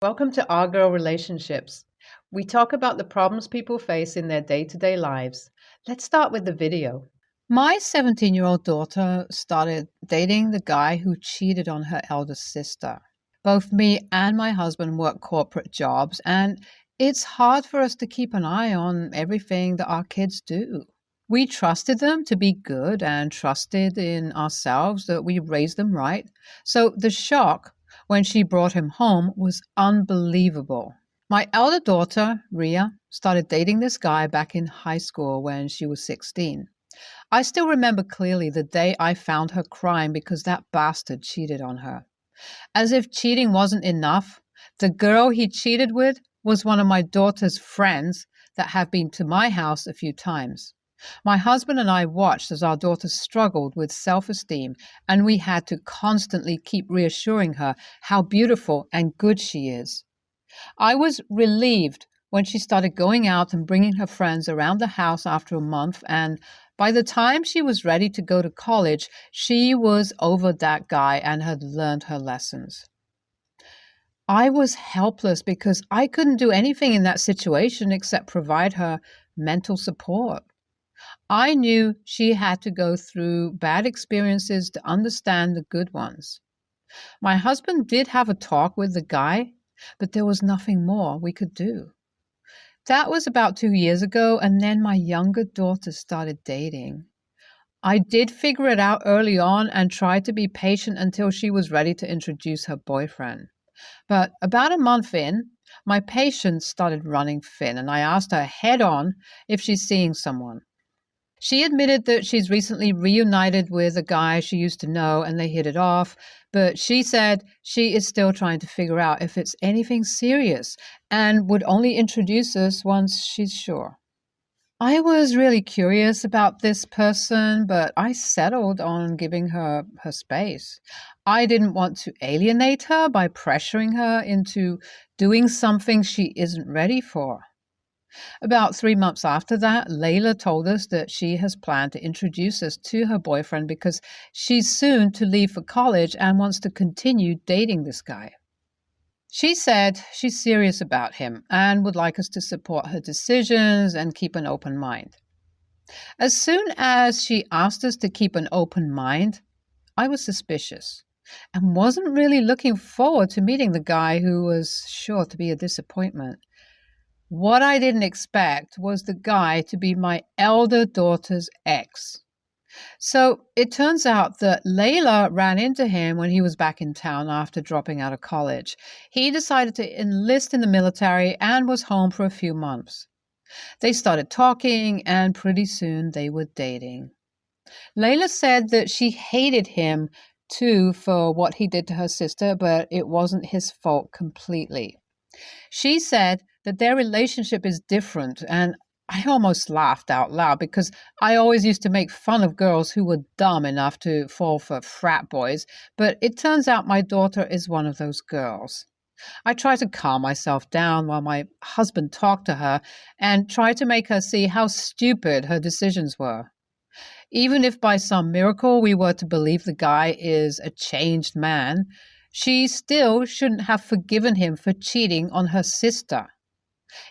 Welcome to Our Girl Relationships. We talk about the problems people face in their day-to-day lives. Let's start with the video. My 17-year-old daughter started dating the guy who cheated on her elder sister. Both me and my husband work corporate jobs, and it's hard for us to keep an eye on everything that our kids do. We trusted them to be good and trusted in ourselves that we raised them right. So the shock when she brought him home was unbelievable. My elder daughter, Ria, started dating this guy back in high school when she was 16. I still remember clearly the day I found her crying because that bastard cheated on her. As if cheating wasn't enough, the girl he cheated with was one of my daughter's friends that have been to my house a few times. My husband and I watched as our daughter struggled with self-esteem, and we had to constantly keep reassuring her how beautiful and good she is. I was relieved when she started going out and bringing her friends around the house after a month, and by the time she was ready to go to college, she was over that guy and had learned her lessons. I was helpless because I couldn't do anything in that situation except provide her mental support. I knew she had to go through bad experiences to understand the good ones. My husband did have a talk with the guy, but there was nothing more we could do. That was about 2 years ago, and then my younger daughter started dating. I did figure it out early on and tried to be patient until she was ready to introduce her boyfriend. But about a month in, my patience started running thin, and I asked her head on if she's seeing someone. She admitted that she's recently reunited with a guy she used to know and they hit it off, but she said she is still trying to figure out if it's anything serious and would only introduce us once she's sure. I was really curious about this person, but I settled on giving her her space. I didn't want to alienate her by pressuring her into doing something she isn't ready for. About 3 months after that, Layla told us that she has planned to introduce us to her boyfriend because she's soon to leave for college and wants to continue dating this guy. She said she's serious about him and would like us to support her decisions and keep an open mind. As soon as she asked us to keep an open mind, I was suspicious and wasn't really looking forward to meeting the guy who was sure to be a disappointment. What I didn't expect was the guy to be my elder daughter's ex. So it turns out that Layla ran into him when he was back in town after dropping out of college. He decided to enlist in the military and was home for a few months. They started talking, and pretty soon they were dating. Layla said that she hated him too for what he did to her sister, but it wasn't his fault completely. She said that their relationship is different, and I almost laughed out loud because I always used to make fun of girls who were dumb enough to fall for frat boys, but it turns out my daughter is one of those girls. I tried to calm myself down while my husband talked to her and tried to make her see how stupid her decisions were. Even if by some miracle we were to believe the guy is a changed man, she still shouldn't have forgiven him for cheating on her sister.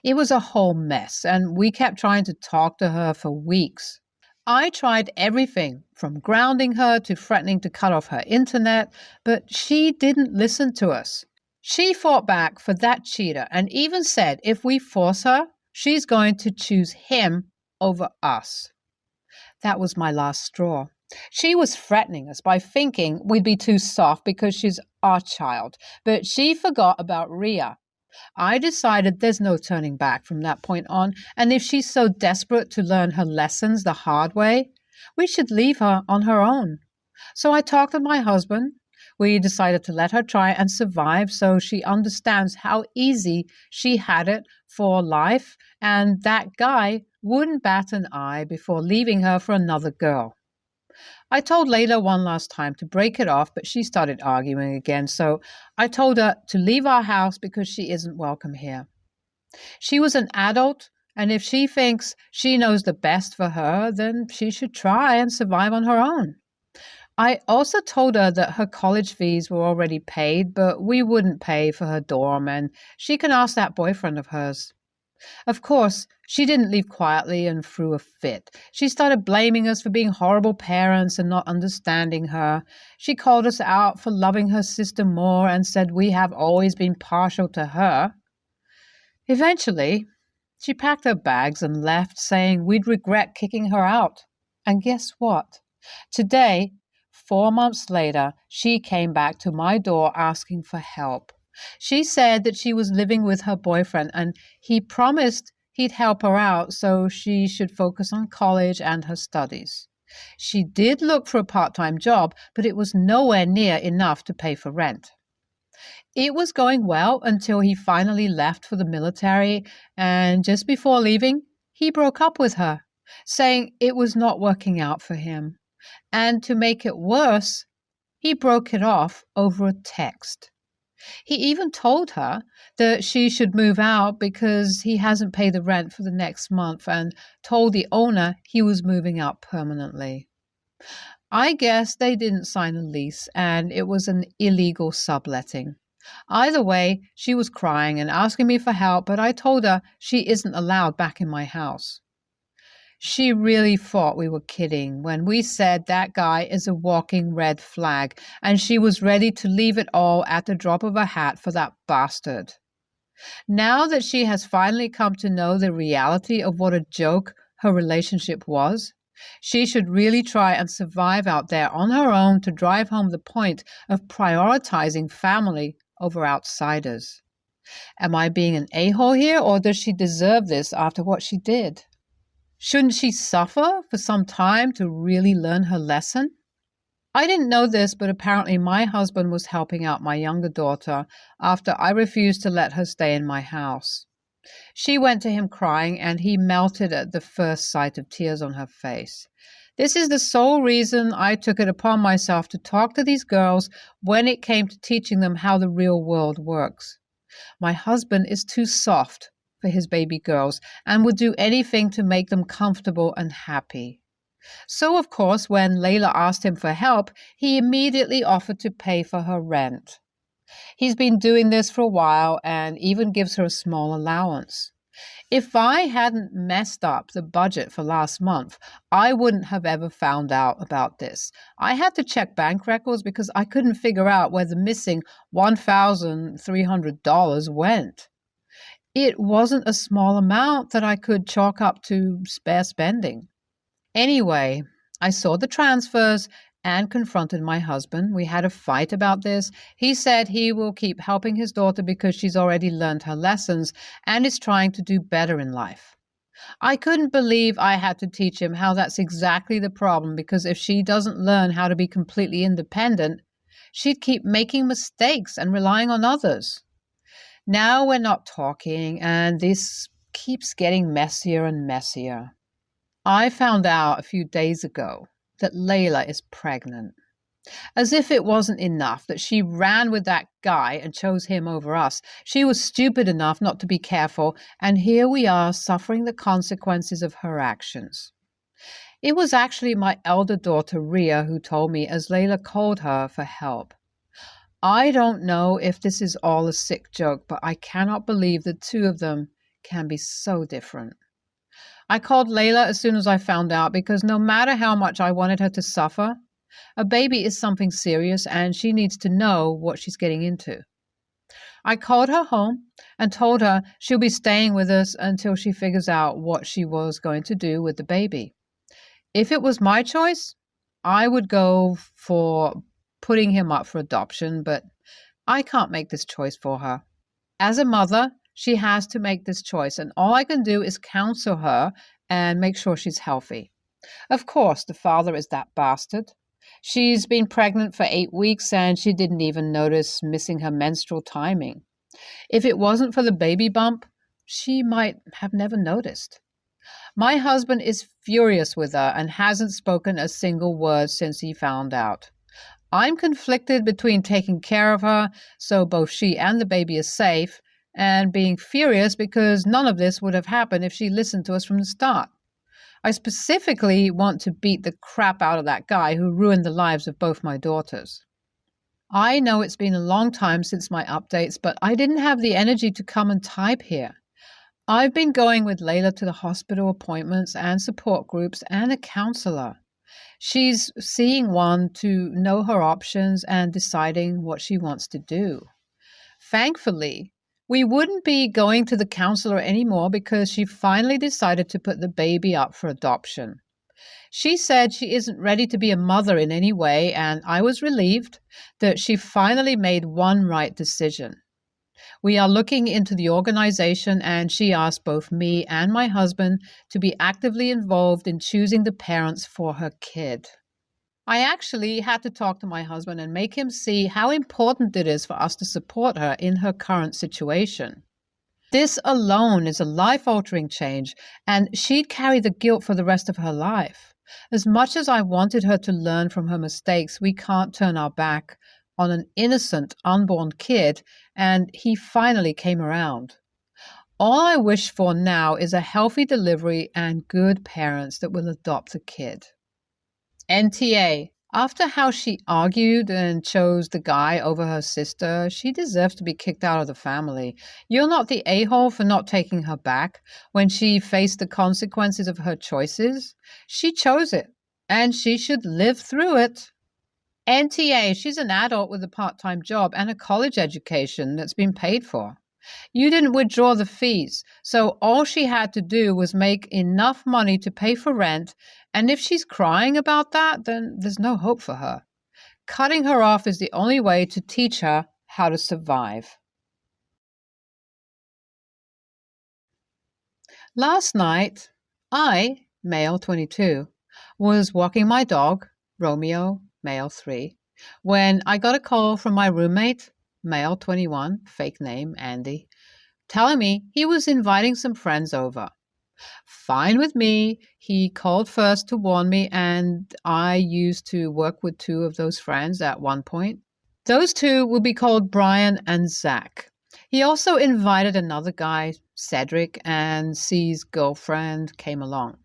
It was a whole mess, and we kept trying to talk to her for weeks. I tried everything from grounding her to threatening to cut off her internet, but she didn't listen to us. She fought back for that cheater and even said if we force her, she's going to choose him over us. That was my last straw. She was threatening us by thinking we'd be too soft because she's our child, but she forgot about Ria. I decided there's no turning back from that point on, and if she's so desperate to learn her lessons the hard way, we should leave her on her own. So I talked with my husband. We decided to let her try and survive so she understands how easy she had it for life, and that guy wouldn't bat an eye before leaving her for another girl. I told Layla one last time to break it off, but she started arguing again, so I told her to leave our house because she isn't welcome here. She was an adult, and if she thinks she knows the best for her, then she should try and survive on her own. I also told her that her college fees were already paid, but we wouldn't pay for her dorm, and she can ask that boyfriend of hers. Of course, she didn't leave quietly and threw a fit. She started blaming us for being horrible parents and not understanding her. She called us out for loving her sister more and said we have always been partial to her. Eventually, she packed her bags and left, saying we'd regret kicking her out. And guess what? Today, 4 months later, she came back to my door asking for help. She said that she was living with her boyfriend and he promised he'd help her out so she should focus on college and her studies. She did look for a part-time job, but it was nowhere near enough to pay for rent. It was going well until he finally left for the military, and just before leaving, he broke up with her, saying it was not working out for him. And to make it worse, he broke it off over a text. He even told her that she should move out because he hasn't paid the rent for the next month and told the owner he was moving out permanently. I guess they didn't sign a lease and it was an illegal subletting. Either way, she was crying and asking me for help, but I told her she isn't allowed back in my house. She really thought we were kidding when we said that guy is a walking red flag, and she was ready to leave it all at the drop of a hat for that bastard. Now that she has finally come to know the reality of what a joke her relationship was, she should really try and survive out there on her own to drive home the point of prioritizing family over outsiders. Am I being an a-hole here, or does she deserve this after what she did? Shouldn't she suffer for some time to really learn her lesson? I didn't know this, but apparently my husband was helping out my younger daughter after I refused to let her stay in my house. She went to him crying, and he melted at the first sight of tears on her face. This is the sole reason I took it upon myself to talk to these girls when it came to teaching them how the real world works. My husband is too soft for his baby girls and would do anything to make them comfortable and happy. So, of course, when Layla asked him for help, he immediately offered to pay for her rent. He's been doing this for a while and even gives her a small allowance. If I hadn't messed up the budget for last month, I wouldn't have ever found out about this. I had to check bank records because I couldn't figure out where the missing $1,300 went. It wasn't a small amount that I could chalk up to spare spending. Anyway, I saw the transfers and confronted my husband. We had a fight about this. He said he will keep helping his daughter because she's already learned her lessons and is trying to do better in life. I couldn't believe I had to teach him how that's exactly the problem, because if she doesn't learn how to be completely independent, she'd keep making mistakes and relying on others. Now we're not talking, and this keeps getting messier and messier. I found out a few days ago that Layla is pregnant. As if it wasn't enough that she ran with that guy and chose him over us, she was stupid enough not to be careful, and here we are suffering the consequences of her actions. It was actually my elder daughter, Ria, who told me as Layla called her for help. I don't know if this is all a sick joke, but I cannot believe the two of them can be so different. I called Layla as soon as I found out because no matter how much I wanted her to suffer, a baby is something serious and she needs to know what she's getting into. I called her home and told her she'll be staying with us until she figures out what she was going to do with the baby. If it was my choice, I would go for putting him up for adoption, but I can't make this choice for her. As a mother, she has to make this choice, and all I can do is counsel her and make sure she's healthy. Of course, the father is that bastard. She's been pregnant for 8 weeks and she didn't even notice missing her menstrual timing. If it wasn't for the baby bump, she might have never noticed. My husband is furious with her and hasn't spoken a single word since he found out. I'm conflicted between taking care of her so both she and the baby are safe and being furious because none of this would have happened if she listened to us from the start. I specifically want to beat the crap out of that guy who ruined the lives of both my daughters. I know it's been a long time since my updates, but I didn't have the energy to come and type here. I've been going with Layla to the hospital appointments and support groups and a counselor. She's seeing one to know her options and deciding what she wants to do. Thankfully, we wouldn't be going to the counselor anymore because she finally decided to put the baby up for adoption. She said she isn't ready to be a mother in any way, and I was relieved that she finally made one right decision. We are looking into the organization, and she asked both me and my husband to be actively involved in choosing the parents for her kid. I actually had to talk to my husband and make him see how important it is for us to support her in her current situation. This alone is a life-altering change, and she'd carry the guilt for the rest of her life. As much as I wanted her to learn from her mistakes, we can't turn our back on an innocent, unborn kid, and he finally came around. All I wish for now is a healthy delivery and good parents that will adopt the kid. NTA. After how she argued and chose the guy over her sister, she deserves to be kicked out of the family. You're not the a-hole for not taking her back when she faced the consequences of her choices. She chose it, and she should live through it. NTA, she's an adult with a part-time job and a college education that's been paid for. You didn't withdraw the fees, so all she had to do was make enough money to pay for rent, and if she's crying about that, then there's no hope for her. Cutting her off is the only way to teach her how to survive. Last night, I, male 22, was walking my dog, Romeo, male 3, when I got a call from my roommate, male 21, fake name Andy, telling me he was inviting some friends over. Fine with me. He called first to warn me, and I used to work with 2 of those friends at one point. Those 2 will be called Brian and Zach. He also invited another guy, Cedric, and C's girlfriend came along.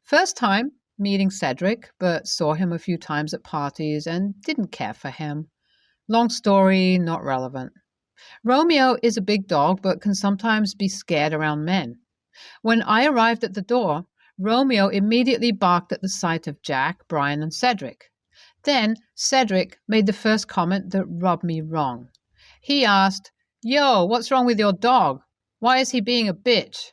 First time meeting Cedric, but saw him a few times at parties and didn't care for him. Long story, not relevant. Romeo is a big dog, but can sometimes be scared around men. When I arrived at the door, Romeo immediately barked at the sight of Jack, Brian, and Cedric. Then Cedric made the first comment that rubbed me wrong. He asked, "Yo, what's wrong with your dog? Why is he being a bitch?"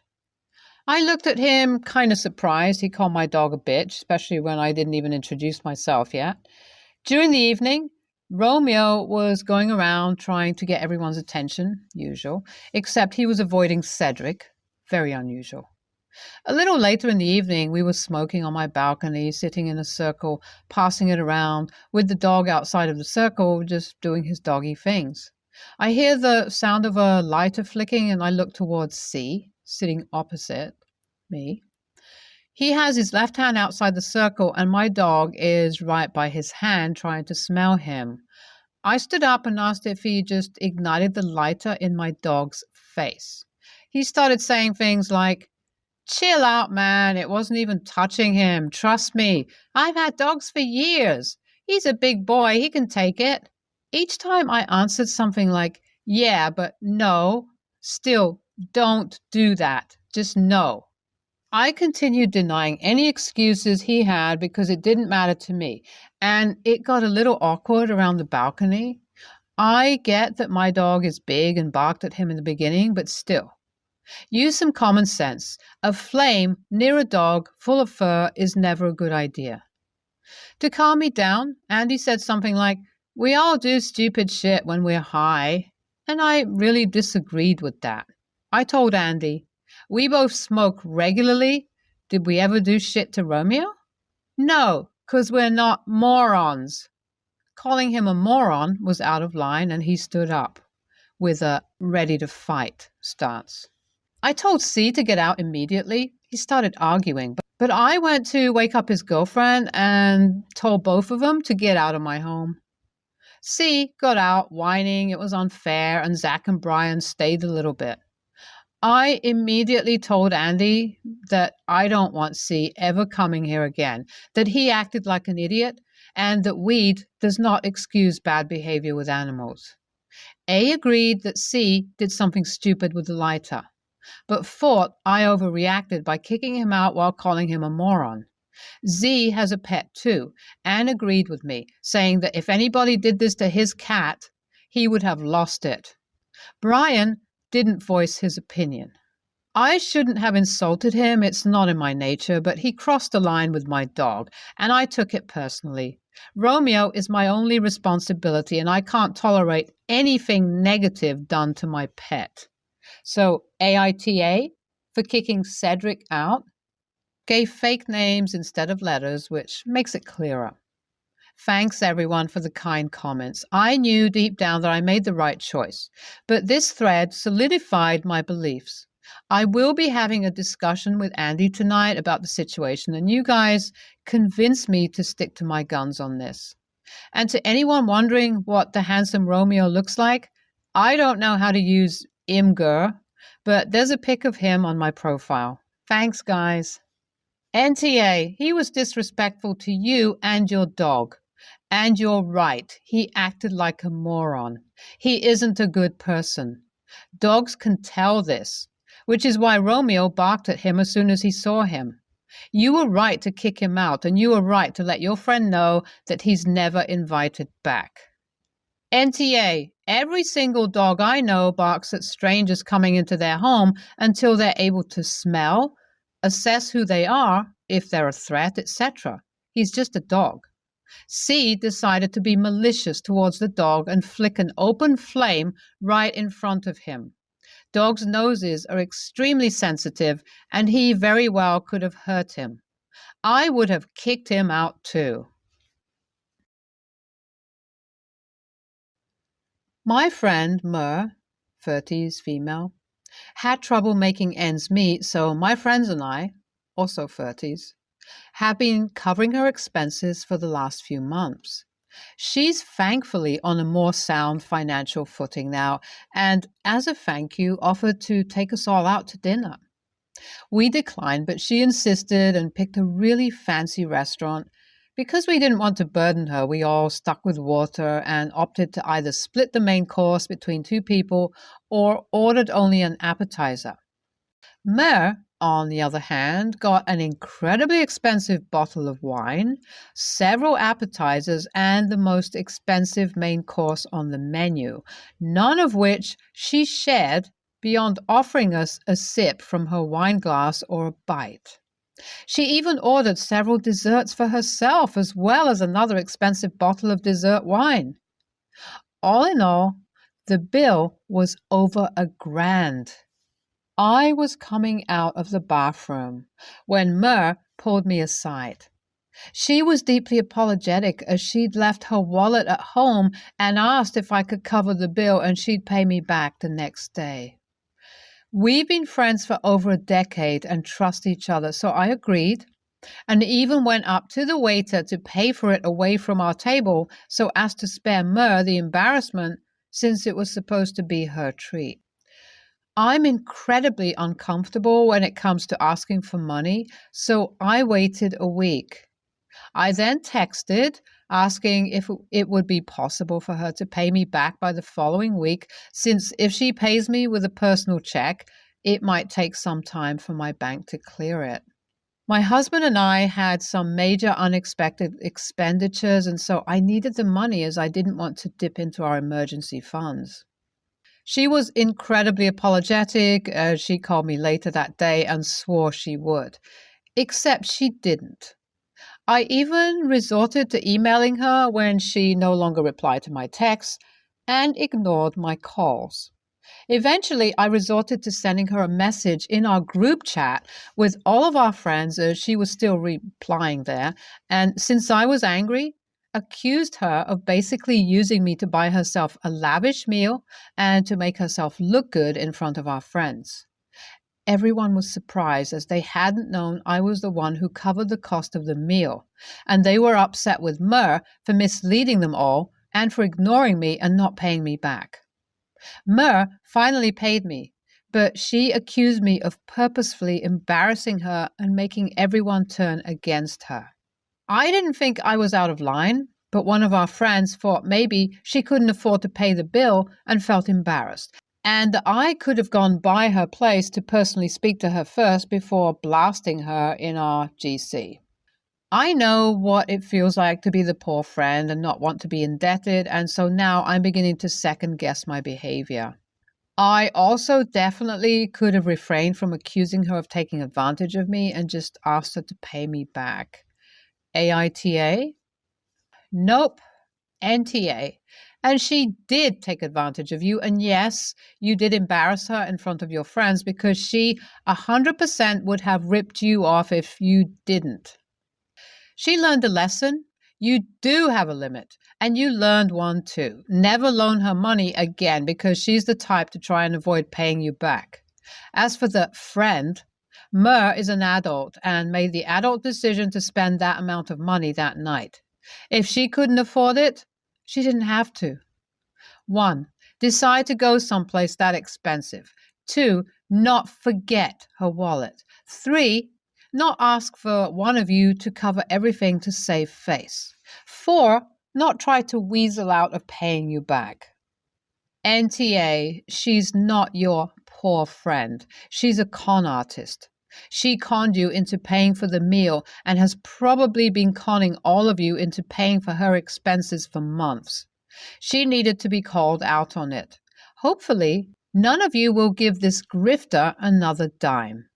I looked at him kind of surprised he called my dog a bitch, especially when I didn't even introduce myself yet. During the evening, Romeo was going around trying to get everyone's attention, usual, except he was avoiding Cedric, very unusual. A little later in the evening, we were smoking on my balcony, sitting in a circle, passing it around, with the dog outside of the circle, just doing his doggy things. I hear the sound of a lighter flicking, and I look towards C, sitting opposite me. He has his left hand outside the circle, and my dog is right by his hand, trying to smell him. I stood up and asked if he just ignited the lighter in my dog's face. He started saying things like, "Chill out, man. It wasn't even touching him. Trust me. I've had dogs for years. He's a big boy. He can take it." Each time I answered something like, "Yeah, but no. Still, don't do that. Just no." I continued denying any excuses he had because it didn't matter to me, and it got a little awkward around the balcony. I get that my dog is big and barked at him in the beginning, but still. Use some common sense. A flame near a dog full of fur is never a good idea. To calm me down, Andy said something like, "We all do stupid shit when we're high," and I really disagreed with that. I told Andy, "We both smoke regularly. Did we ever do shit to Romeo?" "No, 'cause we're not morons." Calling him a moron was out of line, and he stood up with a ready-to-fight stance. I told C to get out immediately. He started arguing, but I went to wake up his girlfriend and told both of them to get out of my home. C got out, whining it was unfair, and Zach and Brian stayed a little bit. I immediately told Andy that I don't want C ever coming here again, that he acted like an idiot, and that weed does not excuse bad behavior with animals. A agreed that C did something stupid with the lighter, but thought I overreacted by kicking him out while calling him a moron. Z has a pet too, and agreed with me, saying that if anybody did this to his cat, he would have lost it. Brian didn't voice his opinion. I shouldn't have insulted him, it's not in my nature, but he crossed the line with my dog, and I took it personally. Romeo is my only responsibility, and I can't tolerate anything negative done to my pet. So AITA for kicking Cedric out gave fake names instead of letters, which makes it clearer. Thanks everyone for the kind comments. I knew deep down that I made the right choice, but this thread solidified my beliefs. I will be having a discussion with Andy tonight about the situation, and you guys convinced me to stick to my guns on this. And to anyone wondering what the handsome Romeo looks like, I don't know how to use Imgur, but there's a pic of him on my profile. Thanks, guys. NTA, he was disrespectful to you and your dog. And you're right, he acted like a moron. He isn't a good person. Dogs can tell this, which is why Romeo barked at him as soon as he saw him. You were right to kick him out, and you were right to let your friend know that he's never invited back. NTA, every single dog I know barks at strangers coming into their home until they're able to smell, assess who they are, if they're a threat, etc. He's just a dog. C decided to be malicious towards the dog and flick an open flame right in front of him. Dogs' noses are extremely sensitive, and he very well could have hurt him. I would have kicked him out too. My friend Mer, 30s female, had trouble making ends meet, so my friends and I, also 30s, have been covering her expenses for the last few months. She's thankfully on a more sound financial footing now, and as a thank you, offered to take us all out to dinner. We declined, but she insisted and picked a really fancy restaurant. Because we didn't want to burden her, we all stuck with water and opted to either split the main course between two people or ordered only an appetizer. Mer, on the other hand, got an incredibly expensive bottle of wine, several appetizers, and the most expensive main course on the menu, none of which she shared beyond offering us a sip from her wine glass or a bite. She even ordered several desserts for herself, as well as another expensive bottle of dessert wine. All in all, the bill was over $1,000. I was coming out of the bathroom when Mer pulled me aside. She was deeply apologetic as she'd left her wallet at home and asked if I could cover the bill and she'd pay me back the next day. We've been friends for over a decade and trust each other, so I agreed and even went up to the waiter to pay for it away from our table so as to spare Mer the embarrassment since it was supposed to be her treat. I'm incredibly uncomfortable when it comes to asking for money, so I waited a week. I then texted asking if it would be possible for her to pay me back by the following week, since if she pays me with a personal check, it might take some time for my bank to clear it. My husband and I had some major unexpected expenditures, and so I needed the money as I didn't want to dip into our emergency funds. She was incredibly apologetic. She called me later that day and swore she would, except she didn't. I even resorted to emailing her when she no longer replied to my texts and ignored my calls. Eventually, I resorted to sending her a message in our group chat with all of our friends as she was still replying there, and since I was angry, accused her of basically using me to buy herself a lavish meal and to make herself look good in front of our friends. Everyone was surprised as they hadn't known I was the one who covered the cost of the meal, and they were upset with Mer for misleading them all and for ignoring me and not paying me back. Mer finally paid me, but she accused me of purposefully embarrassing her and making everyone turn against her. I didn't think I was out of line, but one of our friends thought maybe she couldn't afford to pay the bill and felt embarrassed, and I could have gone by her place to personally speak to her first before blasting her in our GC. I know what it feels like to be the poor friend and not want to be indebted, and so now I'm beginning to second guess my behavior. I also definitely could have refrained from accusing her of taking advantage of me and just asked her to pay me back. AITA? Nope. NTA. And she did take advantage of you. And yes, you did embarrass her in front of your friends because she 100% would have ripped you off if you didn't. She learned a lesson. You do have a limit. And you learned one too. Never loan her money again because she's the type to try and avoid paying you back. As for the friend, Mer is an adult and made the adult decision to spend that amount of money that night. If she couldn't afford it, she didn't have to. 1. Decide to go someplace that expensive. 2. Not forget her wallet. 3. Not ask for one of you to cover everything to save face. 4. Not try to weasel out of paying you back. NTA, she's not your poor friend. She's a con artist. She conned you into paying for the meal and has probably been conning all of you into paying for her expenses for months. She needed to be called out on it. Hopefully, none of you will give this grifter another dime.